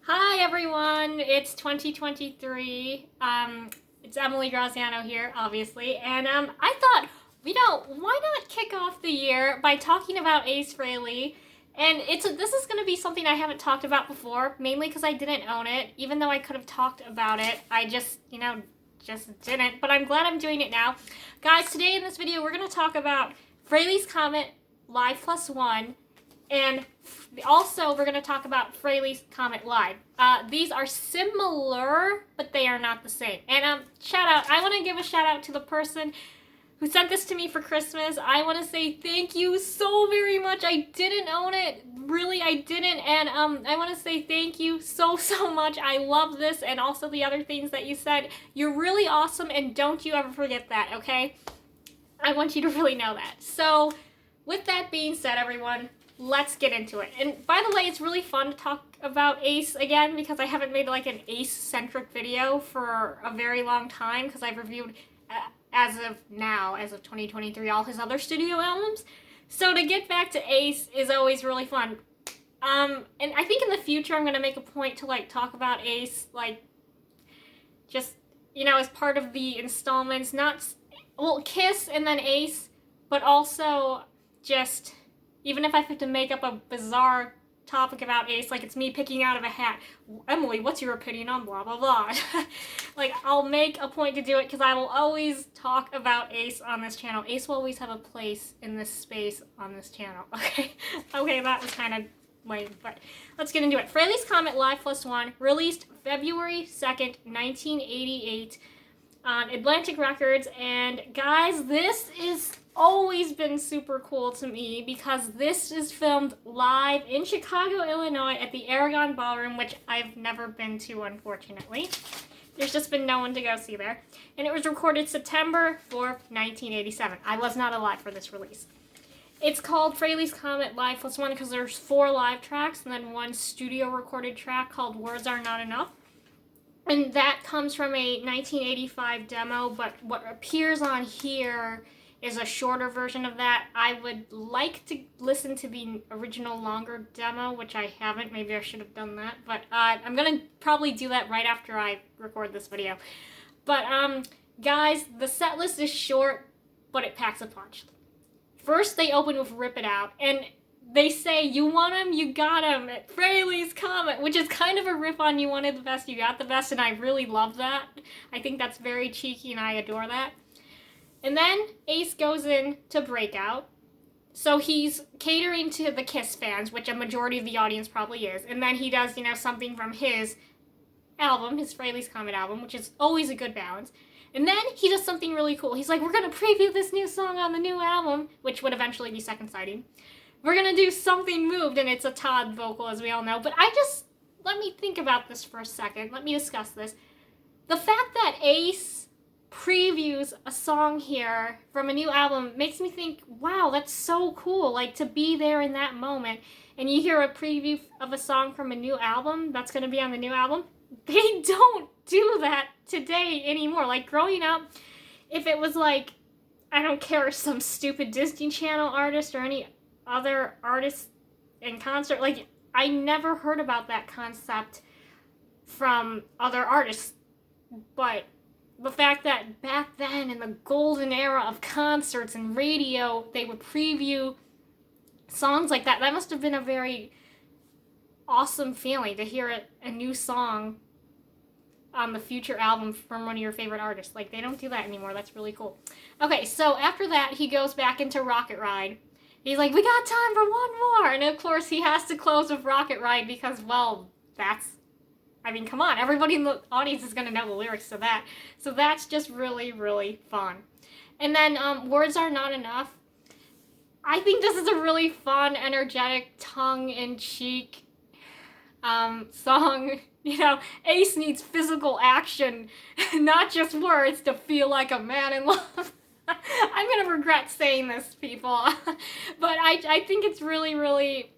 Hi everyone, it's 2023. It's Emily Graziano here, obviously, and I thought, why not kick off the year by talking about Ace Frehley? And this is going to be something I haven't talked about before, mainly because I didn't own it, even though I could have talked about it. I just didn't, but I'm glad I'm doing it now. Guys, today in this video, we're going to talk about Frehley's Comet Live Plus One. And also, we're going to talk about Frehley's Comet Live. These are similar, but they are not the same. And I want to give a shout out to the person who sent this to me for Christmas. I want to say thank you so very much. I didn't own it. Really, I didn't. And I want to say thank you so much. I love this and also the other things that you said. You're really awesome, and don't you ever forget that, okay? I want you to really know that. So, with that being said, everyone, let's get into it. And by the way, it's really fun to talk about Ace again because I haven't made like an Ace-centric video for a very long time because I've reviewed, as of 2023, all his other studio albums. So to get back to Ace is always really fun. And I think in the future I'm going to make a point to like talk about Ace, like, just, as part of the installments, Kiss and then Ace, but also just, even if I have to make up a bizarre topic about Ace, like it's me picking out of a hat, Emily, what's your opinion on blah, blah, blah? Like, I'll make a point to do it because I will always talk about Ace on this channel. Ace will always have a place in this space on this channel, okay? Okay, that was kind of lame, but let's get into it. Frehley's Comet Live Plus One, released February 2nd, 1988 on Atlantic Records, and guys, this is always been super cool to me because this is filmed live in Chicago, Illinois at the Aragon Ballroom, which I've never been to, unfortunately. There's just been no one to go see there. And it was recorded September 4th, 1987. I was not alive for this release. It's called Frehley's Comet Live Plus One because there's 4 live tracks and then 1 studio recorded track called Words Are Not Enough. And that comes from a 1985 demo, but what appears on here is a shorter version of that. I would like to listen to the original longer demo, which I haven't. Maybe I should have done that, but I'm gonna probably do that right after I record this video. But guys, the set list is short, but it packs a punch. First, they open with Rip It Out, and they say, you want him, you got him, at Frehley's Comet, which is kind of a riff on You Wanted the Best, You Got the Best, and I really love that. I think that's very cheeky, and I adore that. And then Ace goes in to Breakout. So he's catering to the Kiss fans, which a majority of the audience probably is. And then he does, something from his album, his Frehley's Comet album, which is always a good balance. And then he does something really cool. He's like, we're going to preview this new song on the new album, which would eventually be Second Sighting. We're going to do Something Moved, and it's a Todd vocal, as we all know. But let me think about this for a second. Let me discuss this. The fact that Ace previews a song here from a new album makes me think, wow, that's so cool, like to be there in that moment and you hear a preview of a song from a new album that's going to be on the new album. They don't do that today anymore. Like growing up, if it was like, I don't care, some stupid Disney Channel artist or any other artist in concert, like I never heard about that concept from other artists. But the fact that back then, in the golden era of concerts and radio, they would preview songs like that, that must have been a very awesome feeling to hear a new song on the future album from one of your favorite artists. Like, they don't do that anymore. That's really cool. Okay, so after that, he goes back into Rocket Ride. He's like, we got time for one more! And of course, he has to close with Rocket Ride because, well, come on, everybody in the audience is going to know the lyrics to that. So that's just really, really fun. And then Words Are Not Enough. I think this is a really fun, energetic, tongue-in-cheek song. Ace needs physical action, not just words, to feel like a man in love. I'm going to regret saying this, people. But I think it's really, really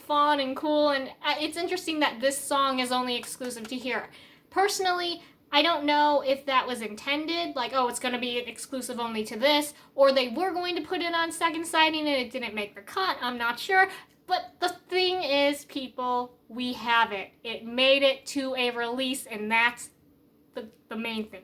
fun and cool, and it's interesting that this song is only exclusive to here. Personally, I don't know if that was intended, like, oh, it's going to be exclusive only to this, or they were going to put it on Second Sighting and it didn't make the cut. I'm not sure. But the thing is, people, we have it. It made it to a release, and that's the main thing.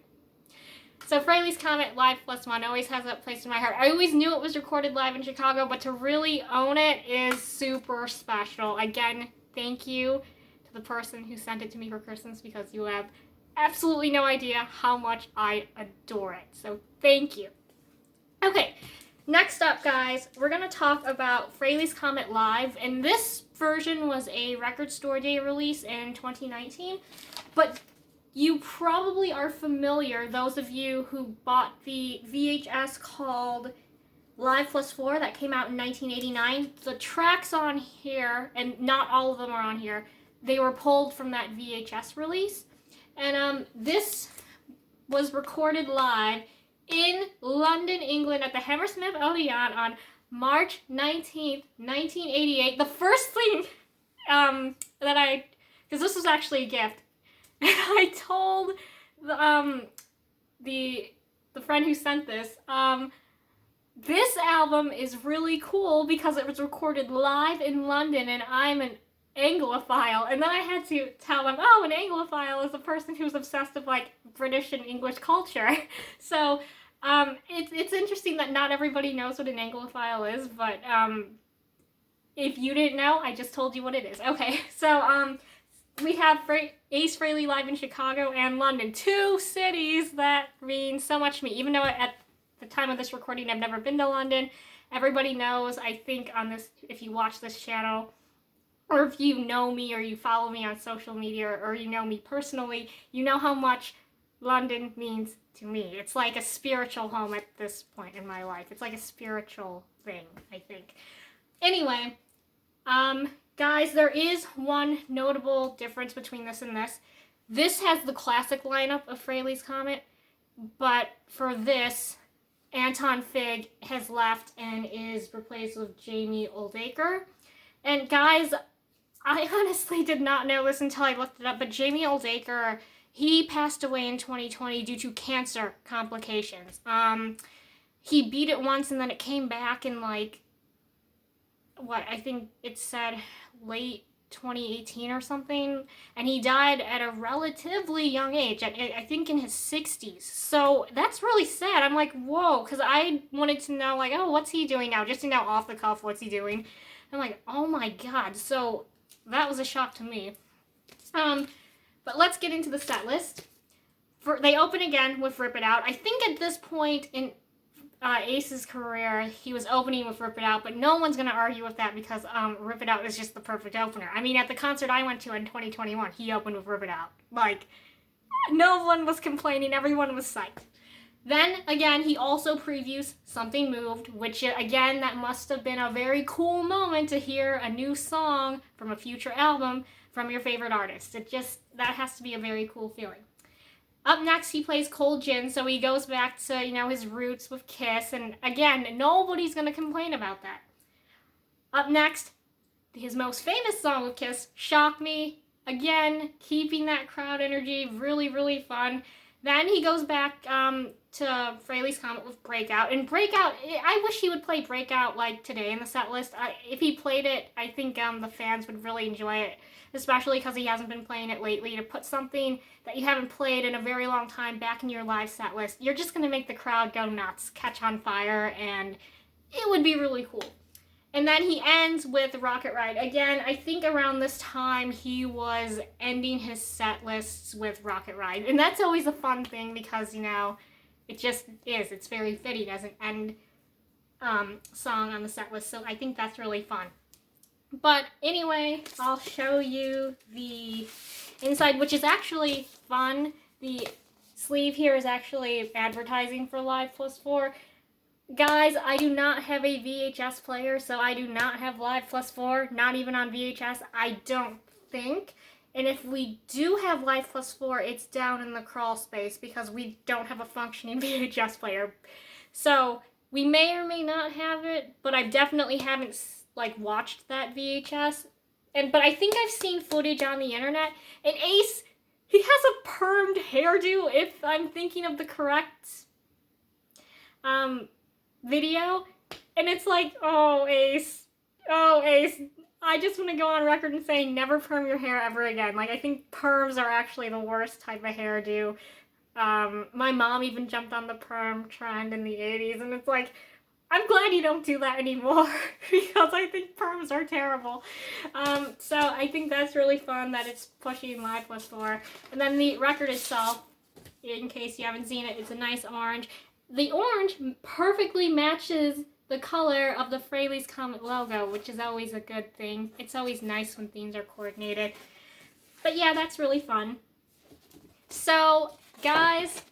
So Frehley's Comet Live +1 always has a place in my heart. I always knew it was recorded live in Chicago, but to really own it is super special. Again, thank you to the person who sent it to me for Christmas, because you have absolutely no idea how much I adore it. So thank you. Okay, next up, guys, we're going to talk about Frehley's Comet Live, and this version was a Record Store Day release in 2019, but you probably are familiar, those of you who bought the VHS called Live +4 that came out in 1989. The tracks on here, and not all of them are on here, they were pulled from that VHS release. And this was recorded live in London, England at the Hammersmith Odeon on March 19th, 1988. The first thing because this was actually a gift, and I told the friend who sent this, this album is really cool because it was recorded live in London, and I'm an Anglophile. And then I had to tell them, oh, an Anglophile is a person who's obsessed with like British and English culture. So it's interesting that not everybody knows what an Anglophile is, but if you didn't know, I just told you what it is. Okay, so we have Ace Frehley live in Chicago and London, 2 cities that mean so much to me. Even though at the time of this recording I've never been to London, everybody knows, I think, on this, if you watch this channel, or if you know me or you follow me on social media, or you know me personally, you know how much London means to me. It's like a spiritual home at this point in my life. It's like a spiritual thing, I think. Anyway, guys, there is one notable difference between this and this. This has the classic lineup of Frehley's Comet, but for this, Anton Fig has left and is replaced with Jamie Oldacre. And guys, I honestly did not know this until I looked it up, but Jamie Oldacre, he passed away in 2020 due to cancer complications. He beat it once and then it came back in like, what, I think it said late 2018 or something, and he died at a relatively young age, I think in his 60s. So that's really sad. I'm like, whoa, because I wanted to know, like, oh, what's he doing now? Just to know off the cuff, what's he doing? I'm like, oh my god. So that was a shock to me. But let's get into the set list. They open again with Rip It Out. I think at this point in Ace's career, he was opening with Rip It Out, but no one's going to argue with that because Rip It Out is just the perfect opener. I mean, at the concert I went to in 2021, he opened with Rip It Out. Like, no one was complaining, everyone was psyched. Then, again, he also previews Something Moved, which, again, that must have been a very cool moment to hear a new song from a future album from your favorite artist. That has to be a very cool feeling. Up next, he plays Cold Gin, so he goes back to, his roots with Kiss, and again, nobody's going to complain about that. Up next, his most famous song with Kiss, Shock Me. Again, keeping that crowd energy, really, really fun. Then he goes back to Frehley's Comet with Breakout, and Breakout, I wish he would play Breakout like today in the set list. If he played it, I think the fans would really enjoy it, especially because he hasn't been playing it lately. To put something that you haven't played in a very long time back in your live set list, you're just going to make the crowd go nuts, catch on fire, and it would be really cool. And then he ends with Rocket Ride. Again, I think around this time he was ending his set lists with Rocket Ride. And that's always a fun thing because, it just is. It's very fitting as an end song on the set list. So I think that's really fun. But anyway, I'll show you the inside, which is actually fun. The sleeve here is actually advertising for Live +4. Guys, I do not have a VHS player, so I do not have Live +4, not even on VHS, I don't think. And if we do have Live +4, it's down in the crawl space because we don't have a functioning VHS player. So we may or may not have it, but I definitely haven't watched that VHS. But I think I've seen footage on the internet, and Ace, he has a permed hairdo, if I'm thinking of the correct video, and it's like, oh Ace, I just want to go on record and say never perm your hair ever again. Like, I think perms are actually the worst type of hairdo. My mom even jumped on the perm trend in the 80s, and it's like, I'm glad you don't do that anymore because I think perms are terrible. So I think that's really fun that it's pushing Live Plus 4. And then the record itself, in case you haven't seen it, it's a nice orange. The orange perfectly matches the color of the Frehley's Comet logo, which is always a good thing. It's always nice when themes are coordinated. But yeah, that's really fun. So, guys,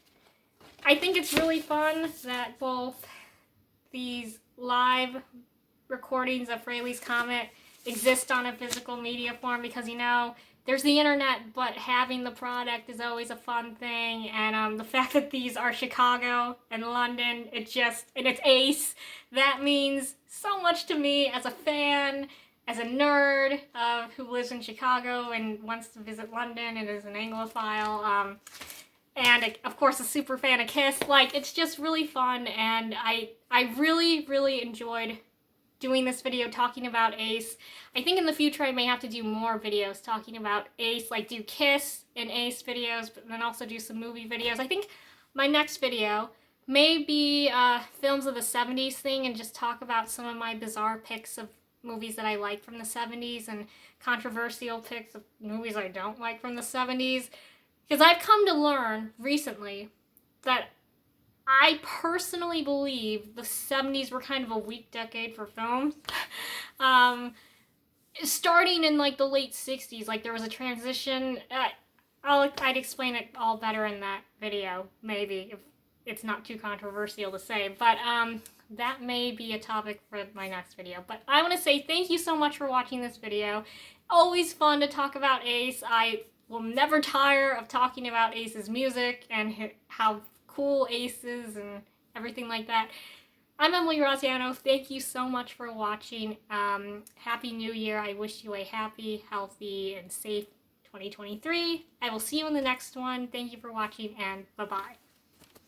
I think it's really fun that both these live recordings of Frehley's Comet exist on a physical media form because, you know, there's the internet, but having the product is always a fun thing. And the fact that these are Chicago and London, and it's Ace, that means so much to me as a fan, as a nerd who lives in Chicago and wants to visit London and is an Anglophile. And of course a super fan of Kiss. Like, it's just really fun, and I really, really enjoyed doing this video talking about Ace. I think in the future I may have to do more videos talking about Ace, like do Kiss and Ace videos, but then also do some movie videos. I think my next video may be films of the 70s thing and just talk about some of my bizarre picks of movies that I like from the 70s and controversial picks of movies I don't like from the 70s. Because I've come to learn recently that I personally believe the 70s were kind of a weak decade for films. Starting in like the late 60s, like there was a transition. I'd explain it all better in that video, maybe, if it's not too controversial to say. But that may be a topic for my next video. But I want to say thank you so much for watching this video. Always fun to talk about Ace. I will never tire of talking about Ace's music and how cool Ace is and everything like that. I'm Emily Graziano. Thank you so much for watching. Happy New Year. I wish you a happy, healthy, and safe 2023. I will see you in the next one. Thank you for watching, and bye-bye.